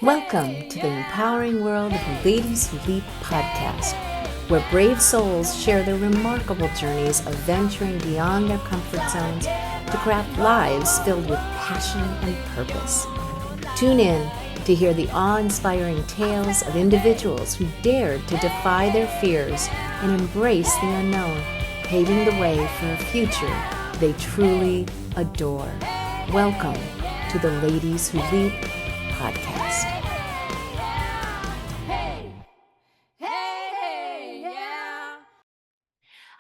Welcome to the empowering world of Ladies Who Leap podcast, where brave souls share their remarkable journeys of venturing beyond their comfort zones to craft lives filled with passion and purpose. Tune in to hear the awe-inspiring tales of individuals who dared to defy their fears and embrace the unknown, paving the way for a future they truly adore. Welcome to the Ladies Who Leap podcast.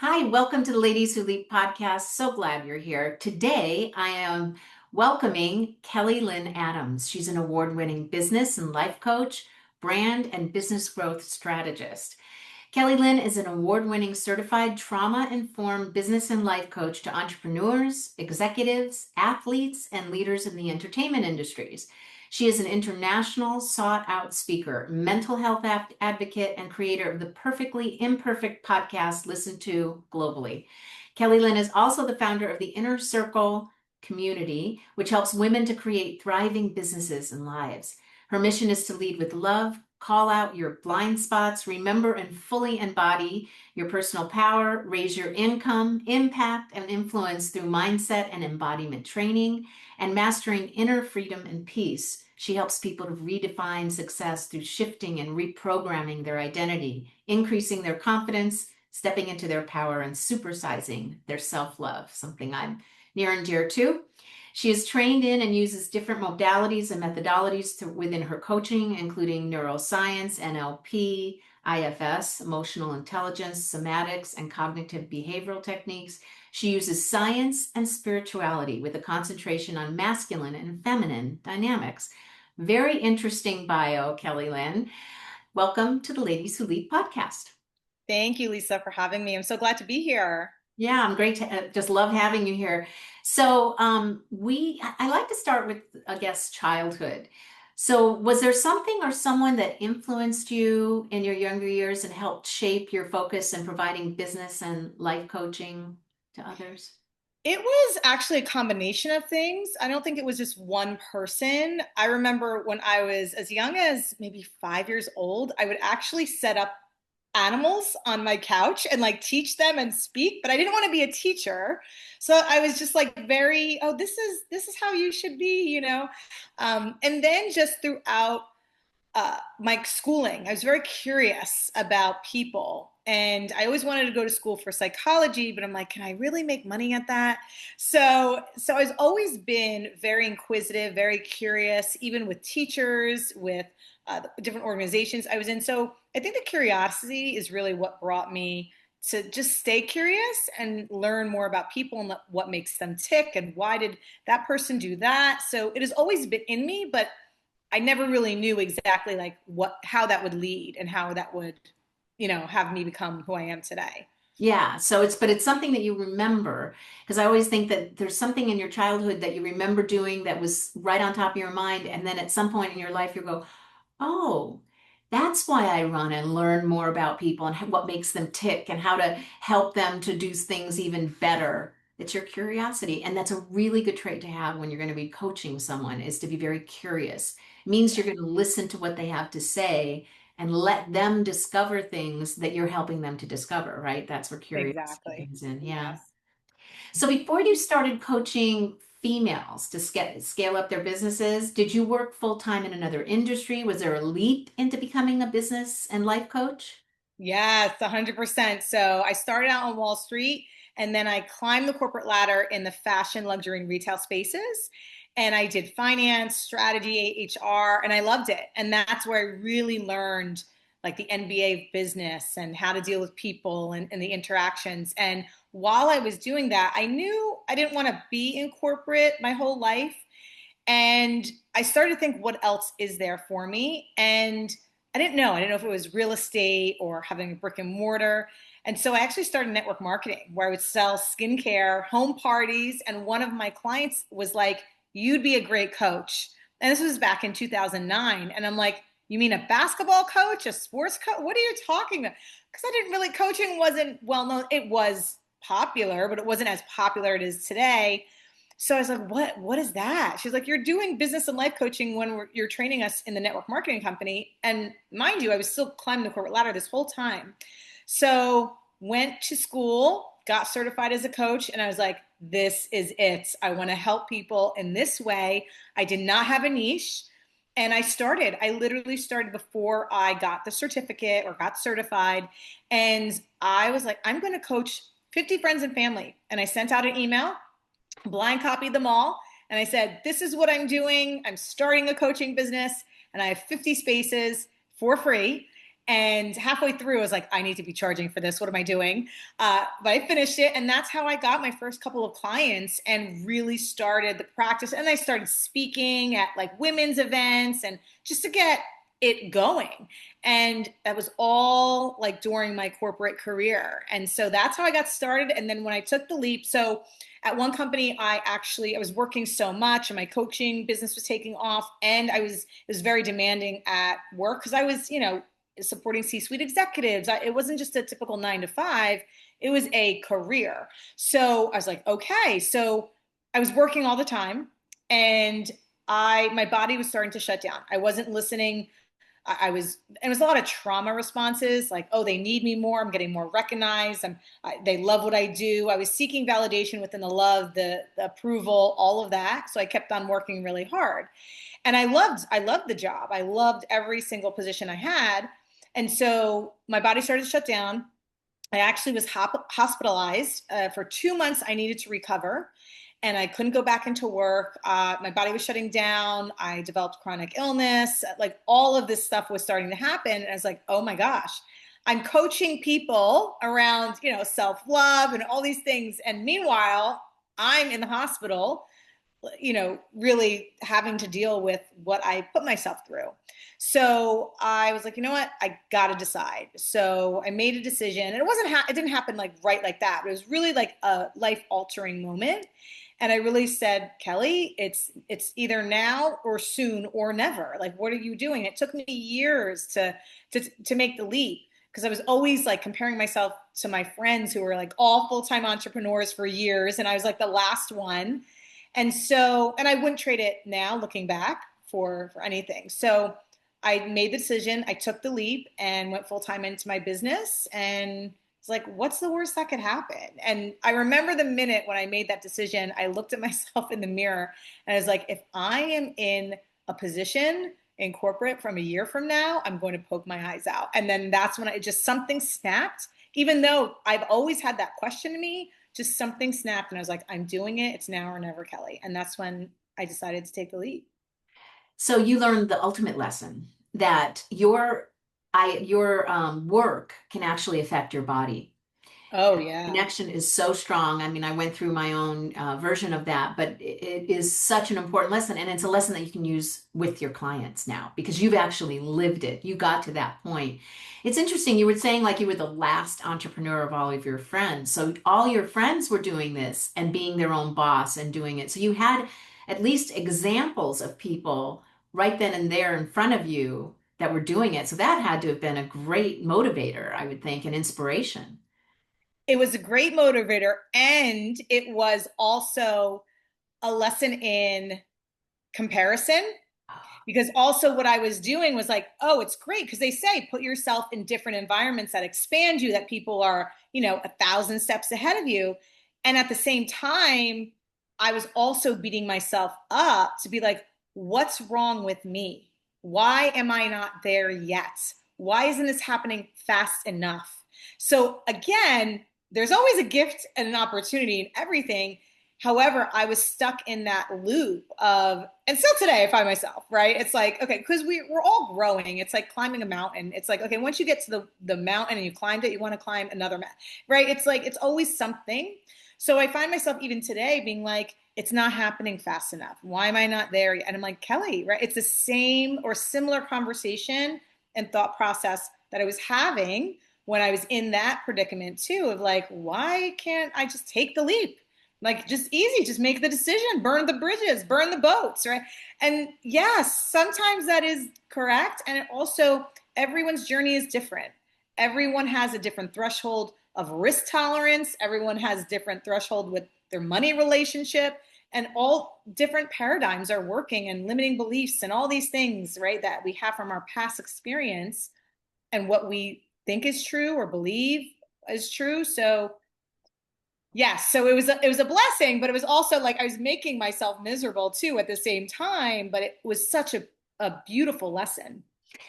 Hi, welcome to the Ladies Who Leap podcast. So glad you're here. Today, I am welcoming Kelly Lynn Adams. She's an award-winning business and life coach, brand and business growth strategist. Kelly Lynn is an award-winning certified trauma-informed business and life coach to entrepreneurs, executives, athletes, and leaders in the entertainment industries. She is an international sought-out speaker, mental health advocate, and creator of the Perfectly Imperfect podcast listened to globally. Kelly Lynn is also the founder of the Inner Circle community, which helps women to create thriving businesses and lives. Her mission is to lead with love, call out your blind spots, remember and fully embody your personal power, raise your income, impact, and influence through mindset and embodiment training, and mastering inner freedom and peace. She helps people to redefine success through shifting and reprogramming their identity, increasing their confidence, stepping into their power, and supersizing their self-love, something I'm near and dear to. She is trained in and uses different modalities and methodologies within her coaching, including neuroscience, NLP, IFS, emotional intelligence, somatics, and cognitive behavioral techniques. She uses science and spirituality with a concentration on masculine and feminine dynamics. Very interesting bio, Kelly Lynn. Welcome to the Ladies Who Leap podcast. Thank you, Lisa, for having me. I'm so glad to be here. Yeah, I'm great to just love having you here. So I like to start with, I guess, childhood. So was there something or someone that influenced you in your younger years and helped shape your focus in providing business and life coaching to others? It was actually a combination of things. I don't think it was just one person. I remember when I was as young as maybe 5 years old, I would actually set up animals on my couch and like teach them and speak, but I didn't want to be a teacher. So I was just like very, oh, this is how you should be. And then just throughout my schooling, I was very curious about people. And I always wanted to go to school for psychology, but I'm like, can I really make money at that? So I've always been very inquisitive, very curious, even with teachers, with the different organizations I was in. So I think the curiosity is really what brought me to just stay curious and learn more about people and what makes them tick and why did that person do that. So it has always been in me, but I never really knew exactly like how that would lead and how that would, have me become who I am today. Yeah, so it's something that you remember, because I always think that there's something in your childhood that you remember doing that was right on top of your mind, and then at some point in your life you go, oh, that's why I run and learn more about people and what makes them tick and how to help them to do things even better. It's your curiosity. And that's a really good trait to have when you're going to be coaching someone, is to be very curious. It means you're going to listen to what they have to say and let them discover things that you're helping them to discover, right? That's where curiosity Exactly. comes in. Yeah. Yes. So before you started coaching females to scale up their businesses, did you work full time in another industry? Was there a leap into becoming a business and life coach? Yes, 100%. So I started out on Wall Street and then I climbed the corporate ladder in the fashion, luxury, and retail spaces. And I did finance, strategy, HR, and I loved it. And that's where I really learned like the NBA of business and how to deal with people and the interactions. And while I was doing that, I knew I didn't want to be in corporate my whole life. And I started to think, what else is there for me? And I didn't know. I didn't know if it was real estate or having a brick and mortar. And so I actually started network marketing where I would sell skincare, home parties. And one of my clients was like, you'd be a great coach. And this was back in 2009. And I'm like, you mean a basketball coach, a sports coach? What are you talking about? Because I didn't really, coaching wasn't well known. It was popular, but it wasn't as popular as it is today. So I was like, what is that? She's like, you're doing business and life coaching when you're training us in the network marketing company. And mind you, I was still climbing the corporate ladder this whole time. So went to school, got certified as a coach, and I was like, this is it. I want to help people in this way. I did not have a niche. And I literally started before I got the certificate or got certified. And I was like, I'm going to coach 50 friends and family. And I sent out an email, blind copied them all. And I said, this is what I'm doing. I'm starting a coaching business and I have 50 spaces for free. And halfway through, I was like, I need to be charging for this. What am I doing? But I finished it. And that's how I got my first couple of clients and really started the practice. And I started speaking at like women's events and just to get it going. And that was all like during my corporate career. And so that's how I got started. And then when I took the leap, so at one company, I was working so much and my coaching business was taking off and it was very demanding at work because I was, supporting C-suite executives. It wasn't just a typical 9 to 5, it was a career. So I was like, okay. So I was working all the time and my body was starting to shut down. I wasn't listening. It was a lot of trauma responses like, oh, they need me more. I'm getting more recognized. They love what I do. I was seeking validation within the love, the approval, all of that. So I kept on working really hard. And I loved the job. I loved every single position I had. And so my body started to shut down. I actually was hospitalized for 2 months. I needed to recover and I couldn't go back into work. My body was shutting down. I developed chronic illness. Like all of this stuff was starting to happen. And I was like, oh my gosh, I'm coaching people around, self-love and all these things. And meanwhile, I'm in the hospital, really having to deal with what I put myself through. So I was like, you know what? I got to decide. So I made a decision and it didn't happen like right like that. It was really like a life altering moment. And I really said, Kelly, it's either now or soon or never. Like, what are you doing? It took me years to make the leap because I was always like comparing myself to my friends who were like all full-time entrepreneurs for years. And I was like the last one. And I wouldn't trade it now looking back for anything. So I made the decision, I took the leap and went full time into my business. And it's like, what's the worst that could happen? And I remember the minute when I made that decision, I looked at myself in the mirror and I was like, if I am in a position in corporate from a year from now, I'm going to poke my eyes out. And then that's when something snapped, even though I've always had that question to me, just something snapped and I was like, I'm doing it. It's now or never, Kelly. And that's when I decided to take the leap. So you learned the ultimate lesson that your work can actually affect your body. Oh, yeah. Connection is so strong. I mean, I went through my own version of that, but it is such an important lesson. And it's a lesson that you can use with your clients now because you've actually lived it. You got to that point. It's interesting. You were saying like you were the last entrepreneur of all of your friends. So all your friends were doing this and being their own boss and doing it. So you had at least examples of people right then and there in front of you that were doing it. So that had to have been a great motivator, I would think, and inspiration. It was a great motivator. And it was also a lesson in comparison because also what I was doing was like, oh, it's great because they say put yourself in different environments that expand you, that people are, 1,000 steps ahead of you. And at the same time, I was also beating myself up to be like, what's wrong with me? Why am I not there yet? Why isn't this happening fast enough? So again, there's always a gift and an opportunity in everything. However, I was stuck in that loop of, and still today I find myself, right? It's like, okay, because we're all growing. It's like climbing a mountain. It's like, okay, once you get to the mountain and you climbed it, you want to climb another mountain, right? It's like, it's always something. So I find myself even today being like, it's not happening fast enough. Why am I not there yet? And I'm like, Kelly, right? It's the same or similar conversation and thought process that I was having when I was in that predicament too, of like, why can't I just take the leap? Like just easy, just make the decision, burn the bridges, burn the boats, right? And yes, sometimes that is correct. And it also, everyone's journey is different. Everyone has a different threshold of risk tolerance. Everyone has different threshold with their money relationship. and all different paradigms are working, and limiting beliefs and all these things, right, that we have from our past experience and what we think is true or believe is true. So yes, so it was a blessing, but it was also like I was making myself miserable too at the same time, but it was such a beautiful lesson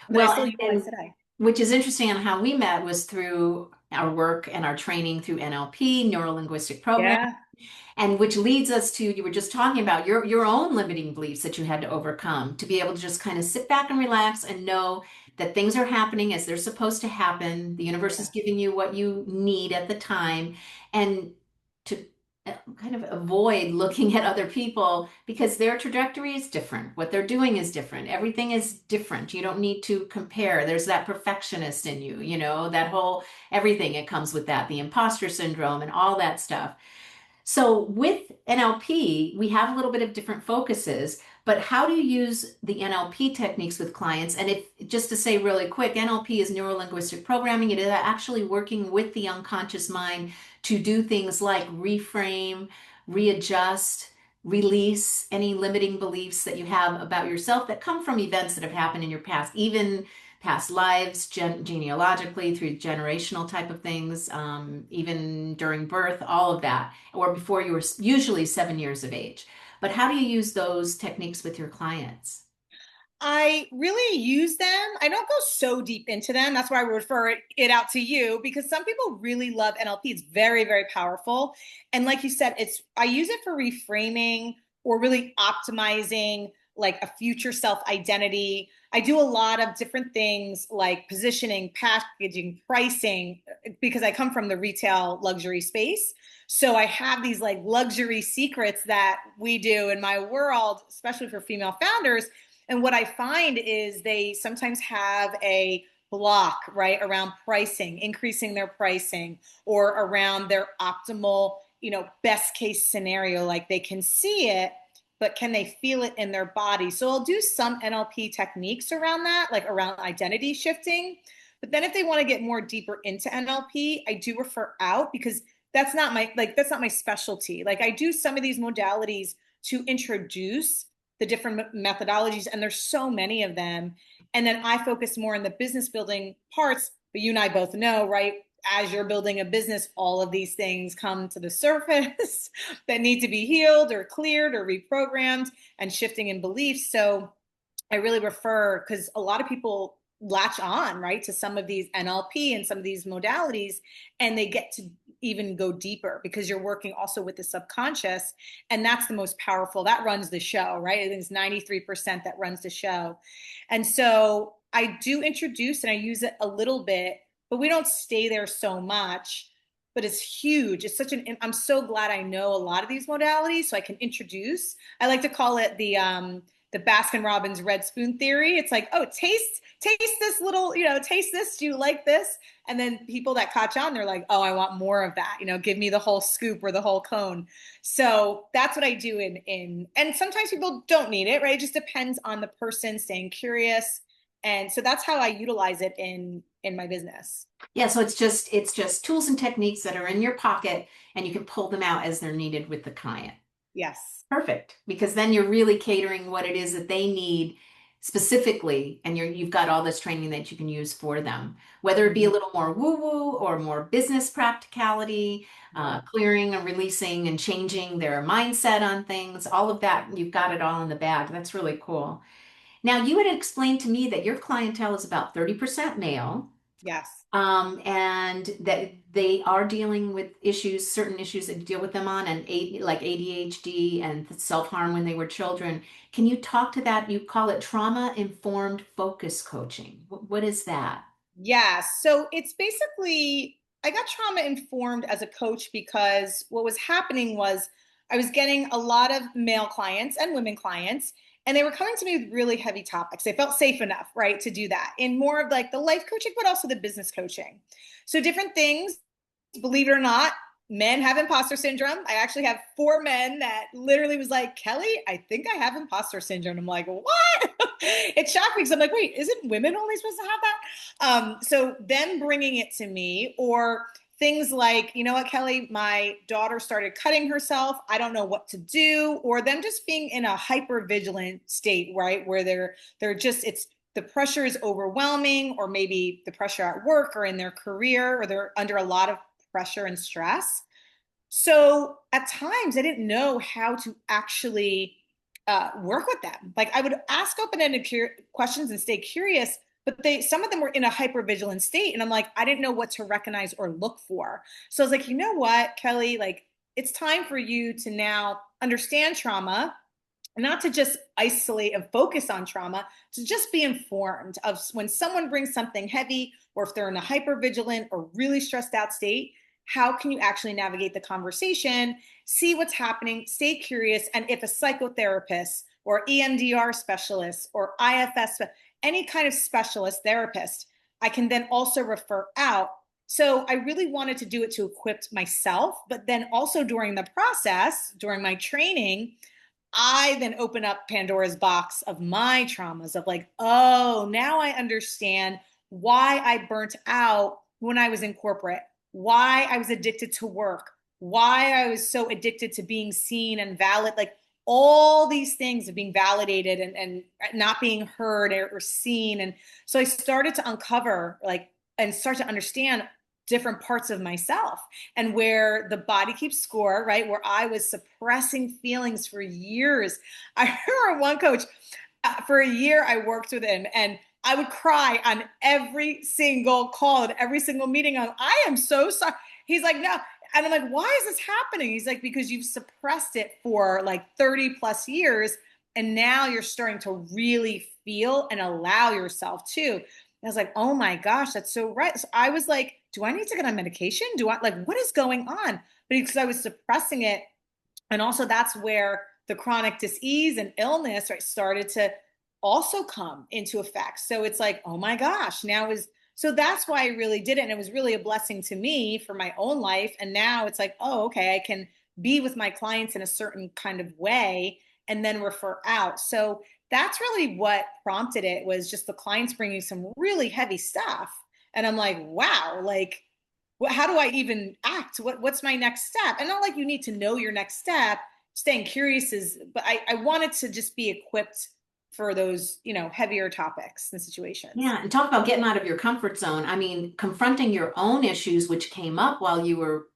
that I Well, still utilize and today. which is interesting, on how we met was through our work and our training through NLP, neuro linguistic programming. Yeah. And which leads us to, you were just talking about your own limiting beliefs that you had to overcome to be able to just kind of sit back and relax and know that things are happening as they're supposed to happen. The universe is Yeah. giving you what you need at the time, and to kind of avoid looking at other people because their trajectory is different. What they're doing is different. Everything is different. You don't need to compare. There's that perfectionist in you, that whole everything. It comes with that, the imposter syndrome and all that stuff. So with NLP, we have a little bit of different focuses, but how do you use the NLP techniques with clients? And if just to say really quick, NLP is neuro linguistic programming. It is actually working with the unconscious mind to do things like reframe, readjust, release any limiting beliefs that you have about yourself that come from events that have happened in your past, even past lives, genealogically through generational type of things, even during birth, all of that, or before you were usually 7 years of age. But how do you use those techniques with your clients? I really use them. I don't go so deep into them. That's why I refer it out to you, because some people really love NLP. It's very, very powerful. And like you said, I use it for reframing or really optimizing like a future self identity. I do a lot of different things like positioning, packaging, pricing, because I come from the retail luxury space. So I have these like luxury secrets that we do in my world, especially for female founders. And what I find is they sometimes have a block, right, around pricing, increasing their pricing, or around their optimal, best case scenario. Like they can see it, but can they feel it in their body? So I'll do some NLP techniques around that, like around identity shifting. But then if they want to get more deeper into NLP, I do refer out, because that's not my specialty. Like I do some of these modalities to introduce the different methodologies, and there's so many of them. And then I focus more on the business building parts. But you and I both know, right? As you're building a business, all of these things come to the surface that need to be healed or cleared or reprogrammed, and shifting in beliefs. So I really refer, because a lot of people latch on, right, to some of these NLP and some of these modalities, and they get to even go deeper because you're working also with the subconscious. And that's the most powerful. That runs the show, right? I think it's 93% that runs the show. And so I do introduce and I use it a little bit, but we don't stay there so much. But it's huge. I'm so glad I know a lot of these modalities so I can introduce. I like to call it the Baskin Robbins red spoon theory. It's like, oh, taste this little, taste this. Do you like this? And then people that catch on, they're like, oh, I want more of that. Give me the whole scoop or the whole cone. So that's what I do and sometimes people don't need it, right? It just depends on the person staying curious. And so that's how I utilize it in my business. Yeah, so it's just tools and techniques that are in your pocket and you can pull them out as they're needed with the client. Yes. Perfect, because then you're really catering what it is that they need specifically, and you've got all this training that you can use for them, whether it be a Mhm. little more woo-woo or more business practicality, Yeah. clearing and releasing and changing their mindset on things, all of that, you've got it all in the bag. That's really cool. Now, you had explained to me that your clientele is about 30% male, Yes. and that they are dealing with issues, certain issues that you deal with them on, and like ADHD and self-harm when they were children. Can you talk to that? You call it trauma-informed focus coaching. What is that? Yeah. So it's basically, I got trauma informed as a coach because what was happening was I was getting a lot of male clients and women clients, and they were coming to me with really heavy topics. They felt safe enough, right, to do that in more of like the life coaching, but also the business coaching. So different things, believe it or not, men have imposter syndrome. I actually have 4 men that literally was like, Kelly, I think I have imposter syndrome. I'm like, what? It shocked me because I'm like, wait, isn't women only supposed to have that? So them bringing it to me, or things like, you know what, Kelly, my daughter started cutting herself. I don't know what to do, or them just being in a hyper vigilant state, right? Where they're just, it's, the pressure is overwhelming, or maybe the pressure at work or in their career, or they're under a lot of pressure and stress. So at times I didn't know how to actually work with them. Like I would ask open-ended questions and stay curious, but some of them were in a hypervigilant state, and I'm like, I didn't know what to recognize or look for. So I was like, you know what, Kelly, like it's time for you to now understand trauma, not to just isolate and focus on trauma, to just be informed of when someone brings something heavy, or if they're in a hypervigilant or really stressed out state, how can you actually navigate the conversation, see what's happening, stay curious, and if a psychotherapist or EMDR specialist or IFS, any kind of specialist therapist, I can then also refer out. So I really wanted to do it to equip myself, but then also during the process, during my training, I then open up Pandora's box of my traumas of like, oh, now I understand why I burnt out when I was in corporate, why I was addicted to work, why I was so addicted to being seen and valid, like all these things of being validated and not being heard or seen. And so I started to uncover like and start to understand different parts of myself, and where the body keeps score, right? Where I was suppressing feelings for years. I remember one coach, for a year, I worked with him, and I would cry on every single call and every single meeting. I am so sorry. He's like, no. And I'm like, why is this happening? He's like, because you've suppressed it for like 30 plus years. And now you're starting to really feel and allow yourself to. I was like, oh my gosh, that's so right. So I was like, do I need to get on medication? Do I like, what is going on? But because I was suppressing it. And also that's where the chronic disease and illness, right, started to also come into effect. So it's like, oh my gosh, so that's why I really did it. And it was really a blessing to me for my own life. And now it's like, oh, okay, I can be with my clients in a certain kind of way and then refer out. So that's really what prompted it, was just the clients bringing some really heavy stuff. And I'm like, wow, like, how do I even act? What's my next step? And not like you need to know your next step. Staying curious is, but I wanted to just be equipped for those, heavier topics and situations. Yeah, and talk about getting out of your comfort zone. I mean, confronting your own issues, which came up while you were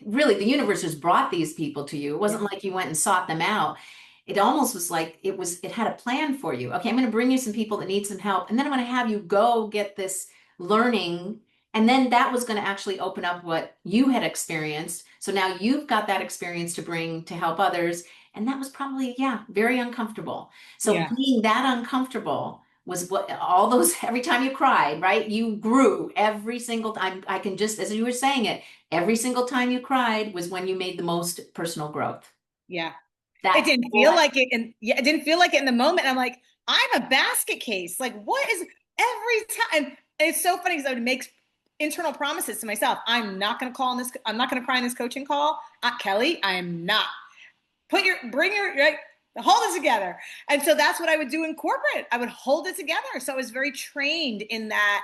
really, the universe just brought these people to you. It Yeah. wasn't like you went and sought them out. It almost was like it had a plan for you. Okay, I'm going to bring you some people that need some help, and then I'm going to have you go get this learning. And then that was going to actually open up what you had experienced. So now you've got that experience to bring to help others. And that was probably, yeah, very uncomfortable. So Yeah. being that uncomfortable was what all those, every time you cried, right? You grew every single time. I can just, as you were saying it, every single time you cried was when you made the most personal growth. Yeah. It That's didn't feel what, like it. And yeah, it didn't feel like it in the moment. I'm like, I'm a basket case. Like, what is every time? And it's so funny because I would make internal promises to myself. I'm not going to call on this. I'm not going to cry in this coaching call. Kelly, I am not. Bring your, right, hold it together. And so that's what I would do in corporate. I would hold it together. So I was very trained in that,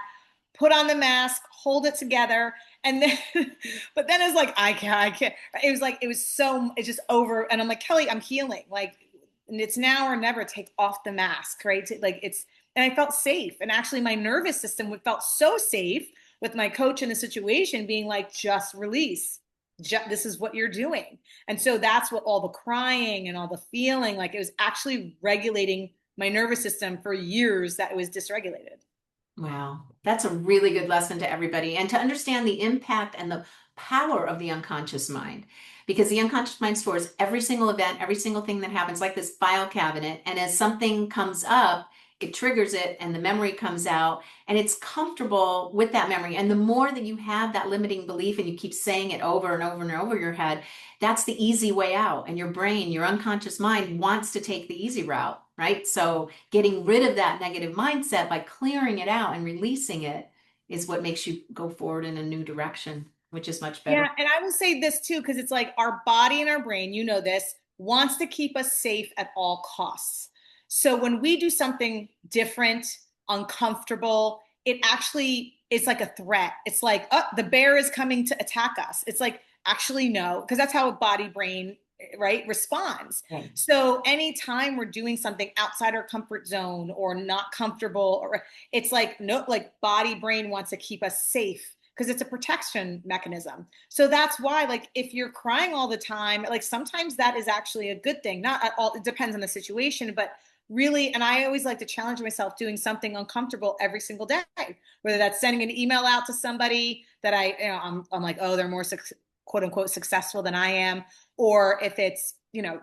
put on the mask, hold it together. And then, but then it's like, I can't. It was like, it's just over. And I'm like, Kelly, I'm healing. Like, and it's now or never, take off the mask, right? And I felt safe. And actually my nervous system felt so safe with my coach in the situation being like, just release. This is what you're doing. And so that's what all the crying and all the feeling, like it was actually regulating my nervous system for years that it was dysregulated. wow, that's a really good lesson to everybody. And to understand the impact and the power of the unconscious mind, because the unconscious mind stores every single event, every single thing that happens, like this file cabinet. And as something comes up, it triggers it and the memory comes out and it's comfortable with that memory. And the more that you have that limiting belief and you keep saying it over and over and over your head, that's the easy way out. And your brain, your unconscious mind wants to take the easy route, right? So getting rid of that negative mindset by clearing it out and releasing it is what makes you go forward in a new direction, which is much better. Yeah. And I will say this too, because it's like our body and our brain, this, wants to keep us safe at all costs. So when we do something different, uncomfortable, it actually it's like a threat. It's like, oh, the bear is coming to attack us. It's like, actually, no, because that's how a body brain, right, responds. Right. So anytime we're doing something outside our comfort zone or not comfortable, or it's like, no, like body brain wants to keep us safe because it's a protection mechanism. So that's why, like, if you're crying all the time, like sometimes that is actually a good thing. Not at all, it depends on the situation, but really, and I always like to challenge myself doing something uncomfortable every single day, whether that's sending an email out to somebody that I'm like, oh, they're more quote unquote successful than I am, or if it's,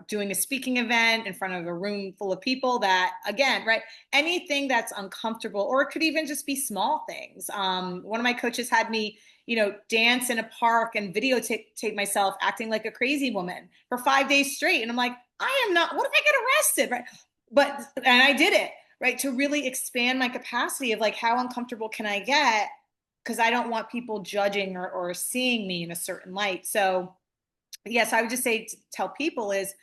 doing a speaking event in front of a room full of people that, again, right, anything that's uncomfortable, or it could even just be small things. One of my coaches had me, dance in a park and videotape myself acting like a crazy woman for 5 days straight. And I'm like, I am not, what if I get arrested? Right. And I did it, right, to really expand my capacity of like, how uncomfortable can I get? Because I don't want people judging or seeing me in a certain light. So yes, I would just say to tell people is,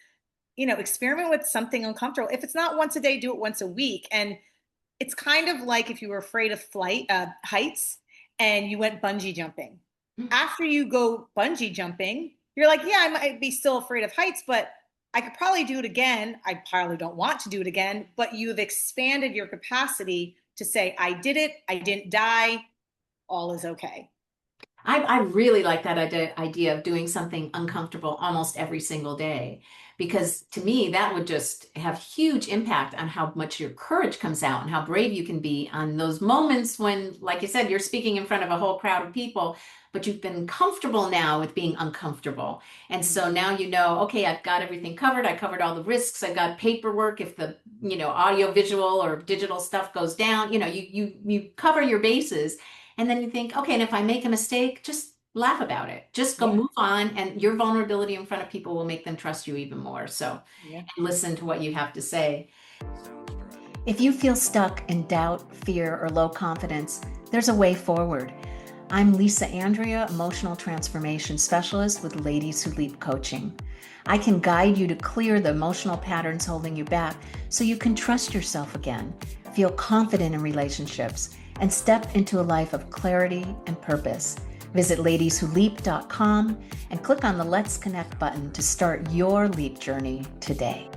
experiment with something uncomfortable. If it's not once a day, do it once a week. And it's kind of like if you were afraid of heights and you went bungee jumping. After you go bungee jumping, you're like, yeah, I might be still afraid of heights, but I could probably do it again. I probably don't want to do it again, but you've expanded your capacity to say, I did it. I didn't die. All is okay. I really like that idea of doing something uncomfortable almost every single day, because to me, that would just have huge impact on how much your courage comes out and how brave you can be on those moments when, like you said, you're speaking in front of a whole crowd of people, but you've been comfortable now with being uncomfortable. And so now you know, okay, I've got everything covered. I covered all the risks. I've got paperwork. If the, audio, visual, or digital stuff goes down, you cover your bases. And then you think, okay, and if I make a mistake, just laugh about it. Just go Yeah. move on, and your vulnerability in front of people will make them trust you even more. So, Yeah. and listen to what you have to say. If you feel stuck in doubt, fear, or low confidence, there's a way forward. I'm Lisa Andria, Emotional Transformation Specialist with Ladies Who Leap Coaching. I can guide you to clear the emotional patterns holding you back so you can trust yourself again, feel confident in relationships, and step into a life of clarity and purpose. Visit ladieswholeap.com and click on the Let's Connect button to start your leap journey today.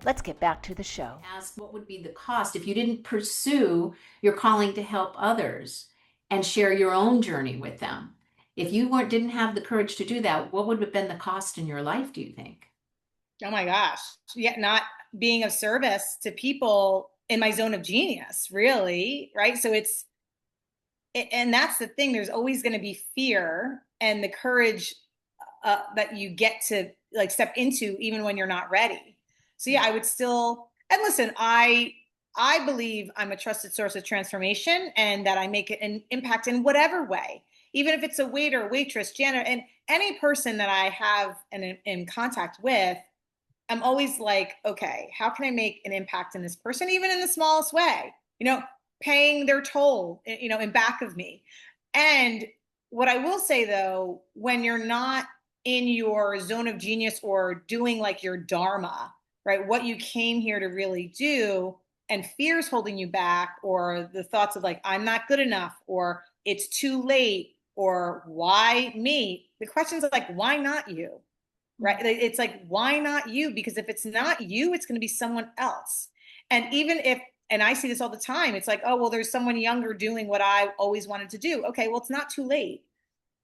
Let's get back to the show. Ask what would be the cost if you didn't pursue your calling to help others and share your own journey with them. If you didn't have the courage to do that, what would have been the cost in your life, do you think? Oh my gosh. Yeah, not being of service to people in my zone of genius, really, right? So and that's the thing. There's always going to be fear, and the courage that you get to like step into even when you're not ready. So yeah, I would still, and listen, I believe I'm a trusted source of transformation and that I make an impact in whatever way, even if it's a waiter, waitress, janitor, and any person that I have in contact with. I'm always like, okay, how can I make an impact in this person, even in the smallest way? Paying their toll, in back of me. And what I will say though, when you're not in your zone of genius or doing like your dharma, right, what you came here to really do, and fear's holding you back, or the thoughts of like, I'm not good enough, or it's too late, or why me? The questions are like, why not you? Right? It's like, why not you? Because if it's not you, it's going to be someone else. And even if, and I see this all the time, it's like, oh, well, there's someone younger doing what I always wanted to do. Okay, well, it's not too late.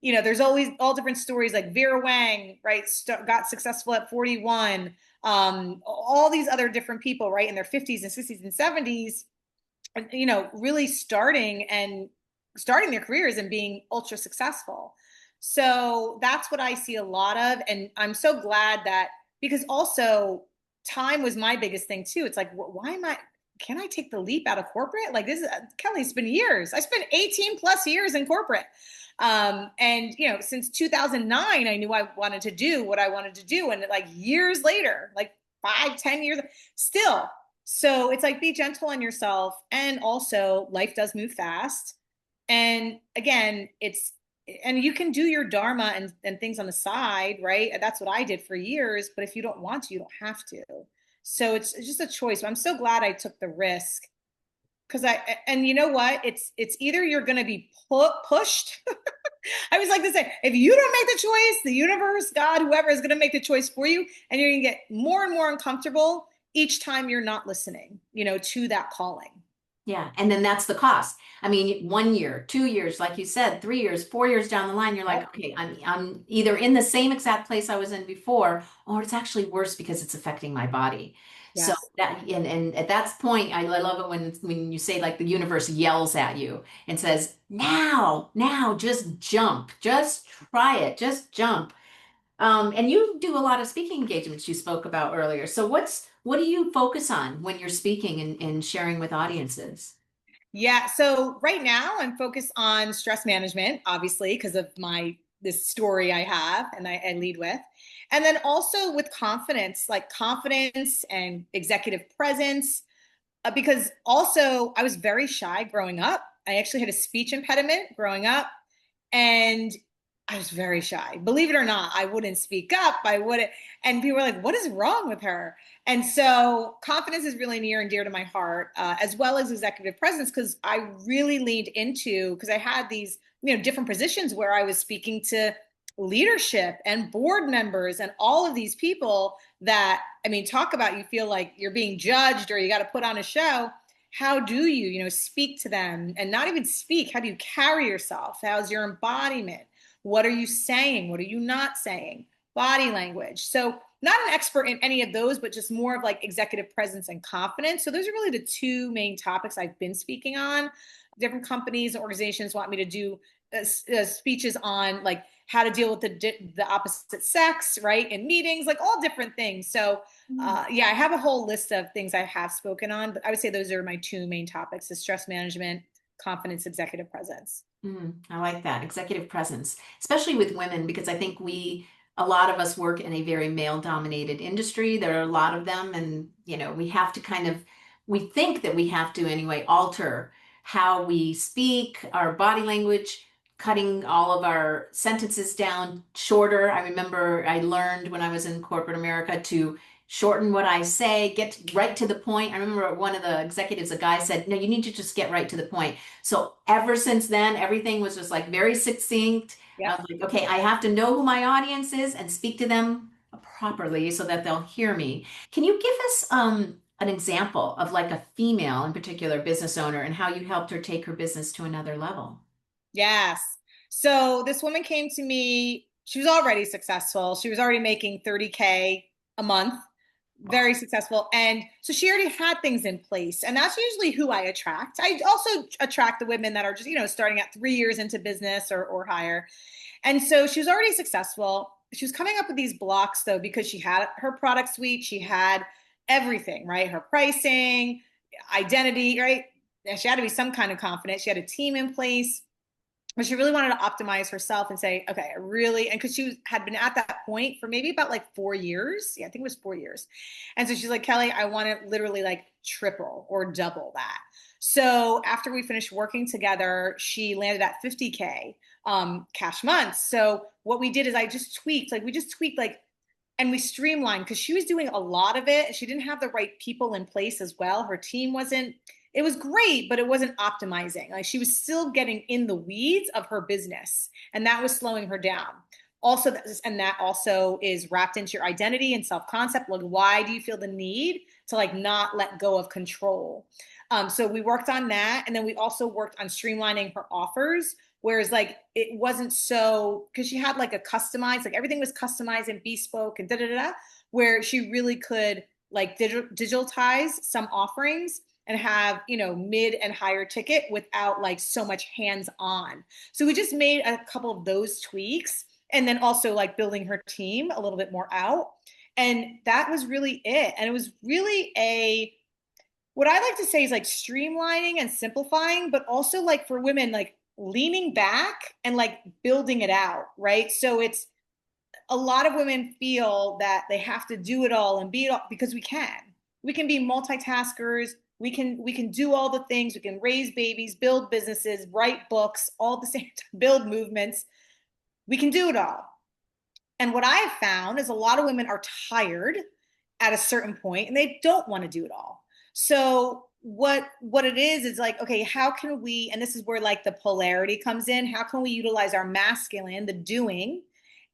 There's always all different stories like Vera Wang, right? Got successful at 41. All these other different people, right? In their 50s and 60s and 70s, really starting their careers and being ultra successful. So that's what I see a lot of. And I'm so glad that, because also time was my biggest thing too. It's like, why can I take the leap out of corporate? Like this is, Kelly, it's been years. I spent 18 plus years in corporate. And since 2009, I knew I wanted to do what I wanted to do. And like years later, like 5, 10 years still. So it's like, be gentle on yourself. And also life does move fast. And again, and you can do your dharma and things on the side, right? That's what I did for years. But if you don't want to, you don't have to. So it's just a choice. I'm so glad I took the risk Because and you know what? It's either you're going to be pushed. I always like to say, if you don't make the choice, the universe, God, whoever is going to make the choice for you, and you're going to get more and more uncomfortable each time you're not listening, to that calling. Yeah, and then that's the cost. I mean, 1 year, 2 years, like you said, 3 years, 4 years down the line, you're like, Yep. okay, I'm either in the same exact place I was in before, or it's actually worse because it's affecting my body. So Yes. that and at that point, I love it when you say like the universe yells at you and says, now, just jump, just try it, just jump. And you do a lot of speaking engagements you spoke about earlier. So what do you focus on when you're speaking and sharing with audiences? Yeah. So right now I'm focused on stress management, obviously, because of this story I have and I lead with. And then also with confidence, like confidence and executive presence, because also I was very shy growing up. I actually had a speech impediment growing up. And I was very shy. Believe it or not, I wouldn't speak up. I wouldn't. And people were like, what is wrong with her? And so confidence is really near and dear to my heart, as well as executive presence, because I really leaned into, because I had these, different positions where I was speaking to leadership and board members and all of these people that, I mean, talk about you feel like you're being judged or you got to put on a show. How do you, speak to them, and not even speak? How do you carry yourself? How's your embodiment? What are you saying? What are you not saying? Body language. So not an expert in any of those, but just more of like executive presence and confidence. So those are really the two main topics I've been speaking on. Different companies and organizations want me to do speeches on like how to deal with the opposite sex, right? In meetings, like all different things. So yeah, I have a whole list of things I have spoken on, but I would say those are my two main topics: the stress management, confidence, executive presence. I like that. Executive presence, especially with women, because I think a lot of us work in a very male-dominated industry. There are a lot of them, and we have to we think that we have to anyway, alter how we speak, our body language, cutting all of our sentences down shorter. I remember I learned when I was in corporate America to shorten what I say, get right to the point. I remember one of the executives, a guy said, no, you need to just get right to the point. So ever since then, everything was just like very succinct. I Yep. was like, okay, I have to know who my audience is and speak to them properly so that they'll hear me. Can you give us an example of like a female in particular business owner and how you helped her take her business to another level? Yes. So this woman came to me. She was already successful. She was already making 30K a month, Wow. very successful. And so she already had things in place. And that's usually who I attract. I also attract the women that are just, starting at 3 years into business or higher. And so she was already successful. She was coming up with these blocks though, because she had her product suite, she had everything, right? Her pricing, identity, right? And she had to be some kind of confidence. She had a team in place, but she really wanted to optimize herself and say, okay, I really, and because had been at that point for maybe about like 4 years. Yeah, I think it was 4 years. And so she's like, Kelly, I want to literally like triple or double that. So after we finished working together, she landed at 50K cash months. So what we did is we just tweaked like, and we streamlined because she was doing a lot of it. She didn't have the right people in place as well. Her team wasn't, it was great, but it wasn't optimizing. Like she was still getting in the weeds of her business, and that was slowing her down. Also, that also is wrapped into your identity and self-concept. Like, why do you feel the need to like not let go of control? So we worked on that, and then we also worked on streamlining her offers. Whereas like it wasn't so, because she had like a customized, like everything was customized and bespoke and da da da, where she really could like digitize some offerings and have mid and higher ticket without like so much hands on. So we just made a couple of those tweaks, and then also like building her team a little bit more out, and that was really it. And it was really a, what I like to say is like streamlining and simplifying, but also like for women, like leaning back and like building it out, right? So it's, a lot of women feel that they have to do it all and be it all, because we can. We can be multitaskers. We can do all the things. We can raise babies, build businesses, write books, all at the same time, build movements. We can do it all. And what I have found is a lot of women are tired at a certain point and they don't want to do it all. So what it is like, okay, how can we, and this is where like the polarity comes in, how can we utilize our masculine, the doing,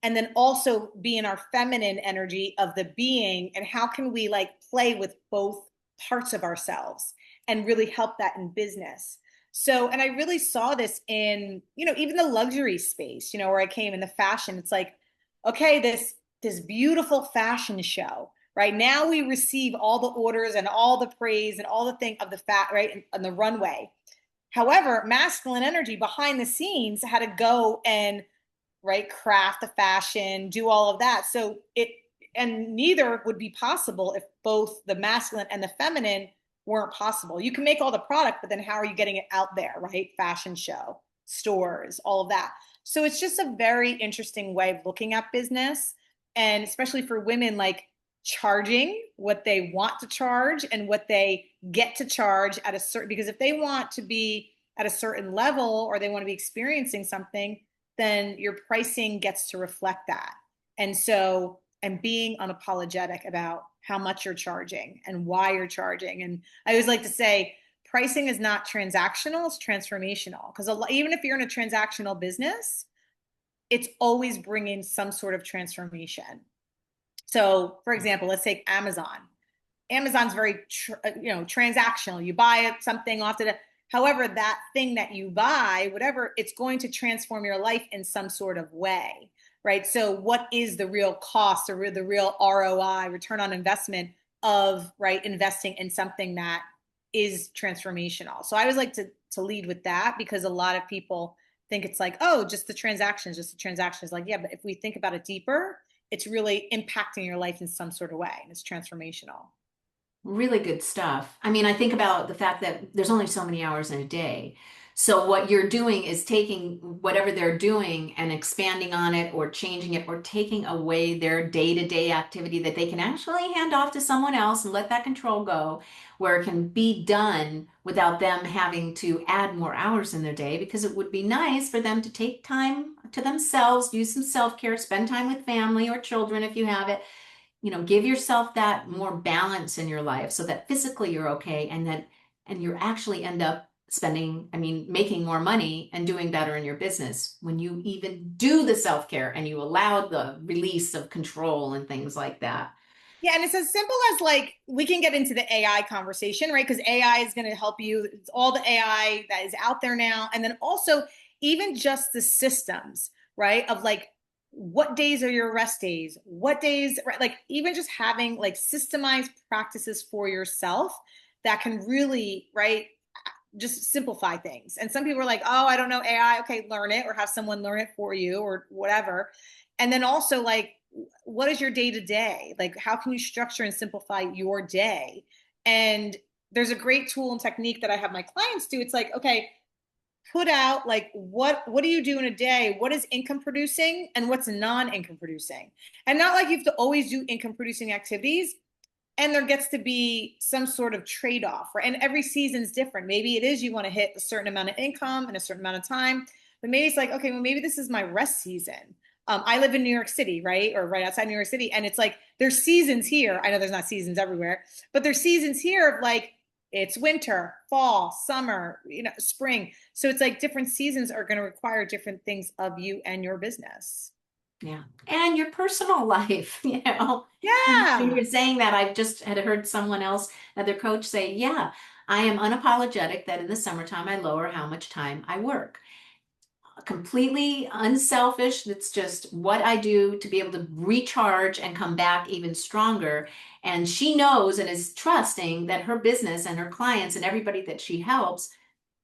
and then also be in our feminine energy of the being, and how can we like play with both parts of ourselves and really help that in business. So, and I really saw this in, even the luxury space, where I came in the fashion. It's like, okay, this beautiful fashion show. Right now, we receive all the orders and all the praise and all the thing of the fat, right, on the runway. However, masculine energy behind the scenes had to go and right craft the fashion, do all of that. So it, and neither would be possible if both the masculine and the feminine weren't possible. You can make all the product, but then how are you getting it out there, right? Fashion show, stores, all of that. So it's just a very interesting way of looking at business. And especially for women, like charging what they want to charge and what they get to charge at a certain, because if they want to be at a certain level or they want to be experiencing something, then your pricing gets to reflect that. And so, and being unapologetic about how much you're charging and why you're charging. And I always like to say, pricing is not transactional, it's transformational. Because even if you're in a transactional business, it's always bringing some sort of transformation. So, for example, let's take Amazon. Amazon's very, transactional. You buy something often. However, that thing that you buy, whatever, it's going to transform your life in some sort of way, right? So what is the real cost or the real ROI, return on investment of, right, investing in something that is transformational? So I always like to lead with that, because a lot of people think it's like, oh, just the transactions, just the transactions. Like, yeah, but if we think about it deeper, it's really impacting your life in some sort of way, and it's transformational. Really good stuff. I mean, I think about the fact that there's only so many hours in a day. So what you're doing is taking whatever they're doing and expanding on it or changing it or taking away their day-to-day activity that they can actually hand off to someone else and let that control go, where it can be done without them having to add more hours in their day, because it would be nice for them to take time to themselves, do some self-care, spend time with family or children if you have it, give yourself that more balance in your life so that physically you're okay, and you actually end up making more money and doing better in your business when you even do the self-care and you allow the release of control and things like that. Yeah, and it's as simple as like we can get into the AI conversation, right? Because AI is going to help you. It's all the AI that is out there now. And then also, even just the systems, right? Of like, what days are your rest days? What days, right? Like, even just having like systemized practices for yourself that can really, right? Just simplify things. And some people are like, oh, I don't know AI. Okay, learn it or have someone learn it for you or whatever. And then also, like, what is your day to day? Like, how can you structure and simplify your day? And there's a great tool and technique that I have my clients do. It's like, okay, put out like what do you do in a day? What is income producing and what's non-income producing? And not like you have to always do income producing activities. And there gets to be some sort of trade-off, right? And every season's different. Maybe it is you want to hit a certain amount of income in a certain amount of time, but maybe it's like, okay, well, maybe this is my rest season. I live in New York City, right? Or right outside New York City. And it's like, there's seasons here. I know there's not seasons everywhere, but there's seasons here of like, it's winter, fall, summer, spring. So it's like different seasons are going to require different things of you and your business. Yeah. And your personal life, When Yeah. you're saying that, I've just had heard someone else, another coach say, yeah, I am unapologetic that in the summertime I lower how much time I work. Completely unselfish. That's just what I do to be able to recharge and come back even stronger. And she knows and is trusting that her business and her clients and everybody that she helps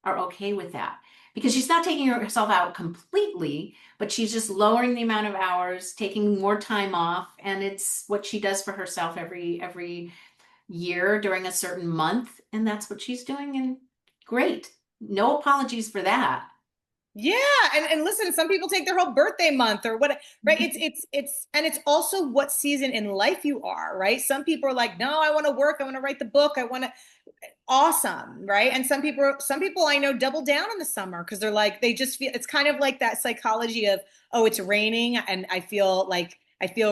are okay with that, because she's not taking herself out completely, but she's just lowering the amount of hours, taking more time off, and it's what she does for herself every year during a certain month, and that's what she's doing. And great, no apologies for that. Yeah, and listen, some people take their whole birthday month or what, right? It's and it's also what season in life you are, right? Some people are like, no, I want to work, I want to write the book, I want to, awesome, right? And some people I know double down in the summer because they're like, they just feel, it's kind of like that psychology of, oh, it's raining and I feel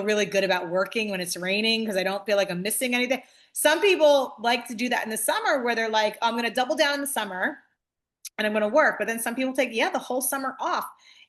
really good about working when it's raining because I don't feel like I'm missing anything. Some people like to do that in the summer where they're like, I'm going to double down in the summer and I'm going to work. But then some people take, the whole summer off.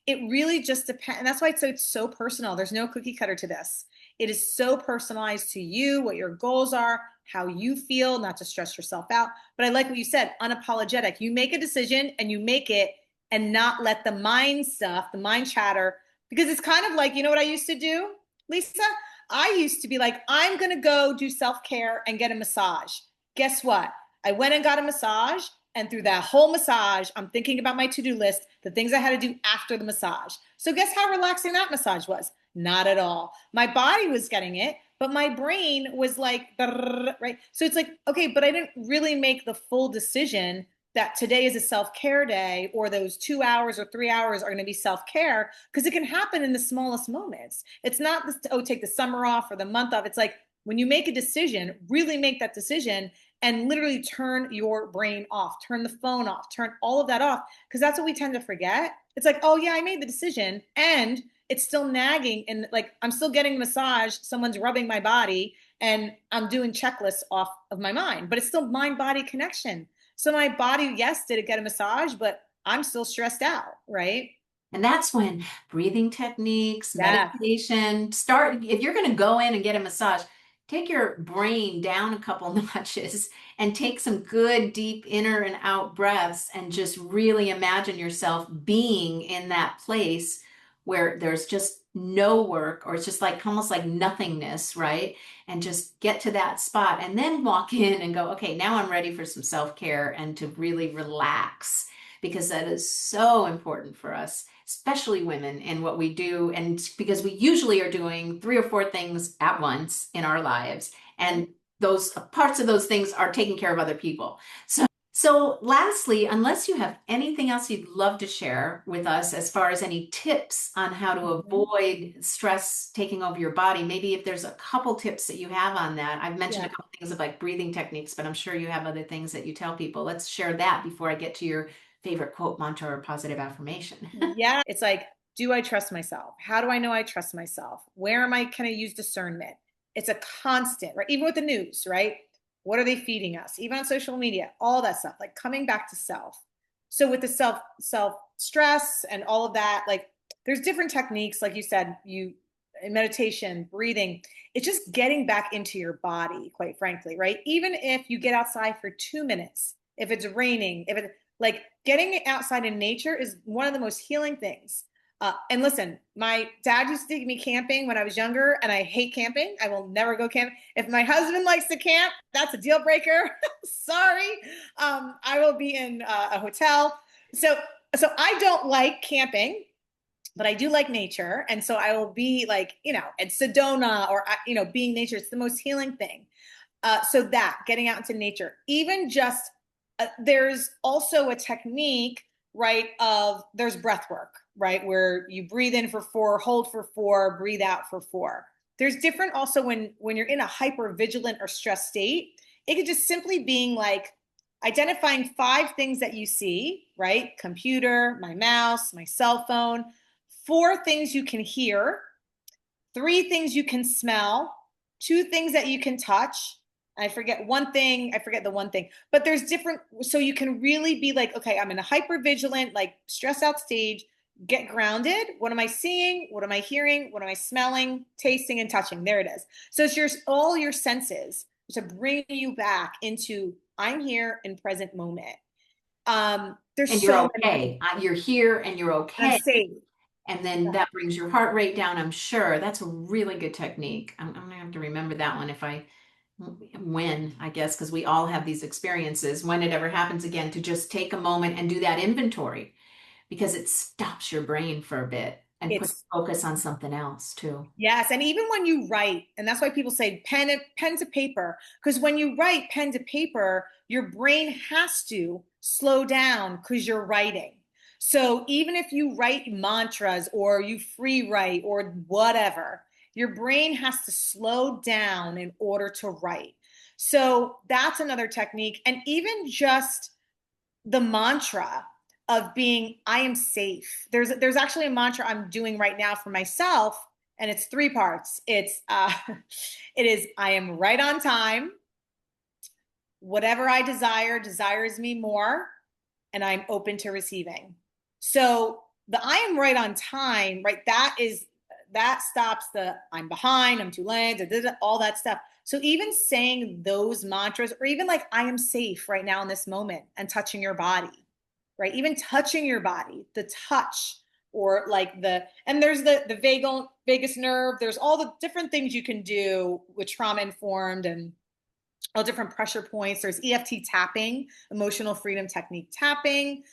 It really just depends. And that's why it's so personal. There's no cookie cutter to this. It is so personalized to you, what your goals are, how you feel, not to stress yourself out. But I like what you said, unapologetic. You make a decision and you make it and not let the mind stuff, the mind chatter, because it's kind of like, you know what I used to do, Lisa? I used to be like, I'm going to go do self-care and get a massage. Guess what? I went and got a massage. And through that whole massage, I'm thinking about my to-do list, the things I had to do after the massage. So guess how relaxing that massage was? Not at all. My body was getting it, but my brain was like, right? So it's like, okay, but I didn't really make the full decision that today is a self-care day, or those 2 hours or 3 hours are going to be self-care, because it can happen in the smallest moments. It's not this, oh, take the summer off or the month off. It's like when you make a decision, really make that decision and literally turn your brain off, turn the phone off, turn all of that off, because that's what we tend to forget. It's like, oh yeah, I made the decision and it's still nagging, and like I'm still getting a massage, someone's rubbing my body, and I'm doing checklists off of my mind, but it's still mind body connection. So my body, yes, did it get a massage, but I'm still stressed out, right? And that's when breathing techniques, Yeah. meditation, start. If you're going to go in and get a massage, take your brain down a couple notches and take some good deep inner and out breaths and just really imagine yourself being in that place where there's just no work, or it's just like almost like nothingness, right? And just get to that spot and then walk in and go, okay, now I'm ready for some self-care and to really relax, because that is so important for us, especially women, in what we do. And because we usually are doing 3 or 4 things at once in our lives. And those parts of those things are taking care of other people. So lastly, unless you have anything else you'd love to share with us as far as any tips on how to avoid stress taking over your body, maybe if there's a couple tips that you have on that. I've mentioned Yeah. a couple things of like breathing techniques, but I'm sure you have other things that you tell people. Let's share that before I get to your favorite quote, mantra, or positive affirmation. Yeah. It's like, do I trust myself? How do I know I trust myself? Where am I? Can I use discernment? It's a constant, right? Even with the news, right? What are they feeding us? Even on social media, all that stuff, like coming back to self. So with the self stress and all of that, like there's different techniques, like you said, you in meditation, breathing, it's just getting back into your body, quite frankly, right? Even if you get outside for 2 minutes, if it's raining, if it like getting outside in nature is one of the most healing things. And listen, my dad used to take me camping when I was younger, and I hate camping. I will never go camping. If my husband likes to camp, that's a deal breaker. Sorry. I will be in a hotel. So, so I don't like camping, but I do like nature. And so I will be like, at Sedona, or, being nature. It's the most healing thing. So that getting out into nature, even just there's also a technique, right? Of there's breath work, right? Where you breathe in for 4, hold for 4, breathe out for 4. There's different also when you're in a hyper vigilant or stressed state. It could just simply being like identifying 5 things that you see, right? Computer, my mouse, my cell phone. 4 things you can hear, 3 things you can smell, 2 things that you can touch. I forget one thing. I forget the one thing, but there's different. So you can really be like, okay, I'm in a hyper vigilant, like stress out stage, get grounded. What am I seeing? What am I hearing? What am I smelling, tasting, and touching? There it is. So it's all your senses to bring you back into I'm here in present moment. There's And you're so many, okay. You're here and you're I'm okay. safe. And then that brings your heart rate down, I'm sure. That's a really good technique. I'm gonna have to remember that one if I, when, I guess, because we all have these experiences, when it ever happens again, to just take a moment and do that inventory, because it stops your brain for a bit and puts It's focus on something else too. Yes, and even when you write, and that's why people say pen to paper, because when you write pen to paper, your brain has to slow down because you're writing. So even if you write mantras or you free write or whatever, your brain has to slow down in order to write. So that's another technique. And even just the mantra of being I am safe. There's actually a mantra I'm doing right now for myself, and it's 3 parts. It's it is I am right on time, whatever I desire desires me more, and I'm open to receiving. So the I am right on time, right? That stops the I'm behind, I'm too late, all that stuff. So even saying those mantras, or even like I am safe right now in this moment, and touching your body, right? Even touching your body, the touch, or like and there's the vagus nerve. There's all the different things you can do with trauma informed, and all different pressure points. There's EFT tapping, emotional freedom technique tapping,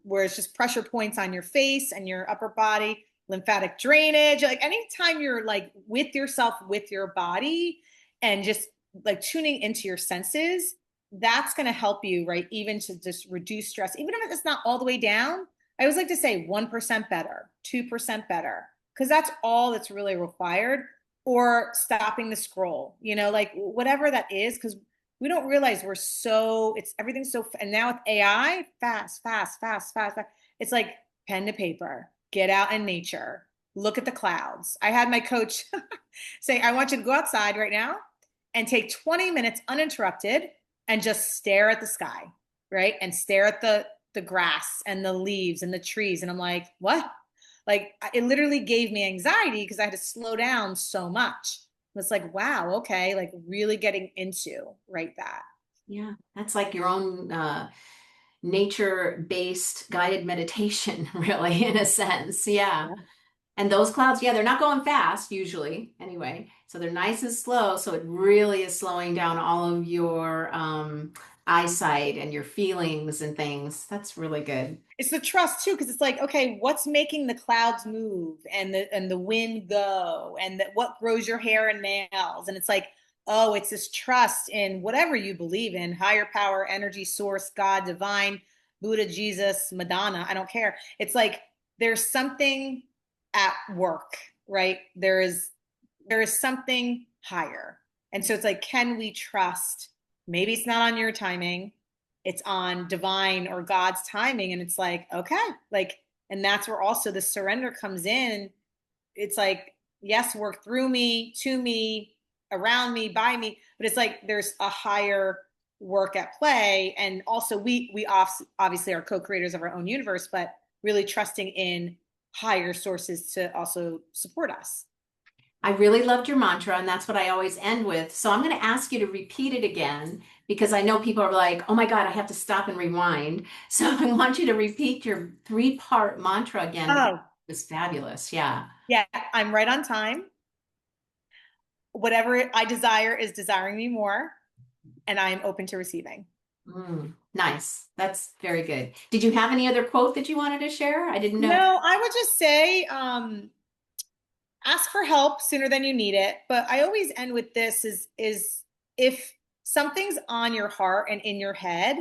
where it's just pressure points on your face and your upper body, lymphatic drainage. Like anytime you're like with yourself, with your body, and just like tuning into your senses, that's going to help you, right? Even to just reduce stress, even if it's not all the way down. I always like to say 1% better, 2% better, because that's all that's really required, or stopping the scroll, like whatever that is, because we don't realize it's everything's so, and now with AI, fast, fast, fast, fast, fast. It's like pen to paper, get out in nature, look at the clouds. I had my coach say, I want you to go outside right now and take 20 minutes uninterrupted and just stare at the sky, right? And stare at the grass and the leaves and the trees. And I'm like, what? Like it literally gave me anxiety because I had to slow down so much. It's like, wow, okay, like really getting into right that. Yeah, that's like your own nature-based guided meditation, really, in a sense. Yeah. Yeah. And those clouds, yeah, they're not going fast usually, anyway. So they're nice and slow. So it really is slowing down all of your eyesight and your feelings and things. That's really good. It's the trust too, because it's like, okay, what's making the clouds move and the wind go, and what grows your hair and nails? And it's like, oh, it's this trust in whatever you believe in, higher power, energy source, God, divine, Buddha, Jesus, Madonna, I don't care. It's like there's something at work, right? There is something higher. And so it's like, can we trust? Maybe it's not on your timing, it's on divine or God's timing. And it's like, okay, like, and that's where also the surrender comes in. It's like, yes, work through me, to me, around me, by me, but it's like there's a higher work at play. And also we obviously are co-creators of our own universe, but really trusting in higher sources to also support us. I really loved your mantra, and that's what I always end with. So I'm going to ask you to repeat it again because I know people are like, oh my God, I have to stop and rewind. So I want you to repeat your three-part mantra again because Oh, it was fabulous. Yeah. yeah, I'm right on time. Whatever I desire is desiring me more, and I am open to receiving. Nice. That's very good. Did you have any other quote that you wanted to share? I didn't know. No, I would just say ask for help sooner than you need it. But I always end with this is if something's on your heart and in your head,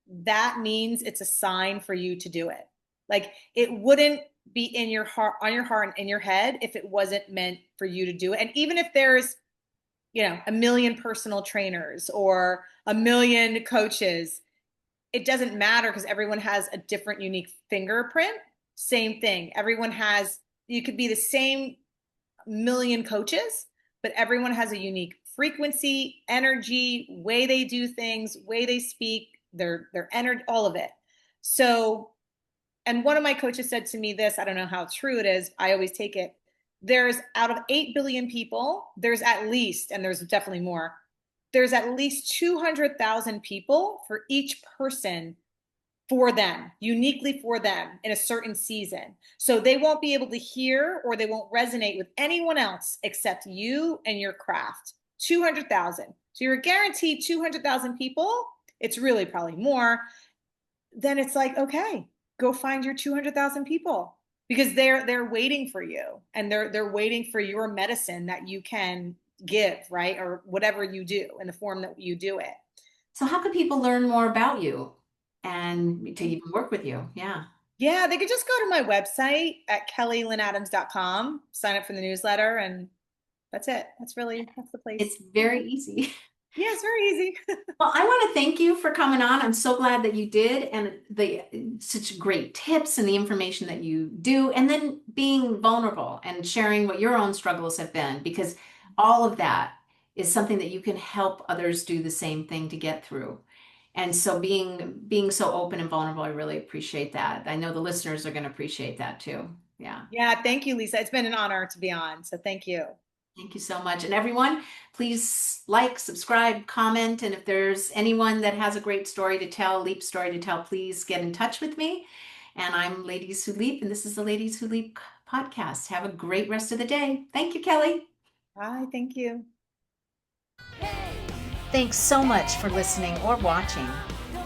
that means it's a sign for you to do it. Like it wouldn't be in your heart, on your heart and in your head if it wasn't meant for you to do it. And even if there's, a million personal trainers or a million coaches, it doesn't matter because everyone has a different unique fingerprint. Same thing. You could be the same million coaches, but everyone has a unique frequency, energy, way they do things, way they speak, their energy, all of it. So, and one of my coaches said to me this, I don't know how true it is, I always take it. There's out of 8 billion people, there's at least, and there's definitely more, there's at least 200,000 people for each person, for them, uniquely for them in a certain season. So they won't be able to hear or they won't resonate with anyone else except you and your craft. 200,000. So you're guaranteed 200,000 people. It's really probably more. Then it's like, okay, go find your 200,000 people because they're waiting for you, and they're waiting for your medicine that you can give, right? Or whatever you do in the form that you do it. So how can people learn more about you and to even work with you? Yeah. Yeah, they could just go to my website at kellylynnadams.com, sign up for the newsletter, and that's it. That's the place. It's very easy. Yeah, it's very easy. Well, I want to thank you for coming on. I'm so glad that you did, and the such great tips and the information that you do, and then being vulnerable and sharing what your own struggles have been, because all of that is something that you can help others do the same thing to get through. And so being so open and vulnerable, I really appreciate that. I know the listeners are going to appreciate that too. Yeah. Yeah, thank you, Lisa. It's been an honor to be on. So thank you. Thank you so much. And everyone, please like, subscribe, comment. And if there's anyone that has a great story to tell, leap story to tell, please get in touch with me. And I'm Ladies Who Leap, and this is the Ladies Who Leap podcast. Have a great rest of the day. Thank you, Kelly. Bye. Thank you. Thanks so much for listening or watching.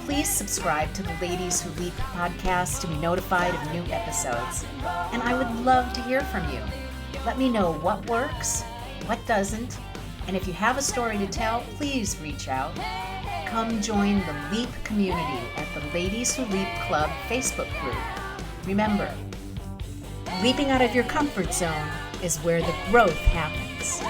Please subscribe to the Ladies Who Leap podcast to be notified of new episodes. And I would love to hear from you. Let me know what works, what doesn't, and if you have a story to tell, please reach out. Come join the Leap community at the Ladies Who Leap Club Facebook group. Remember, leaping out of your comfort zone is where the growth happens.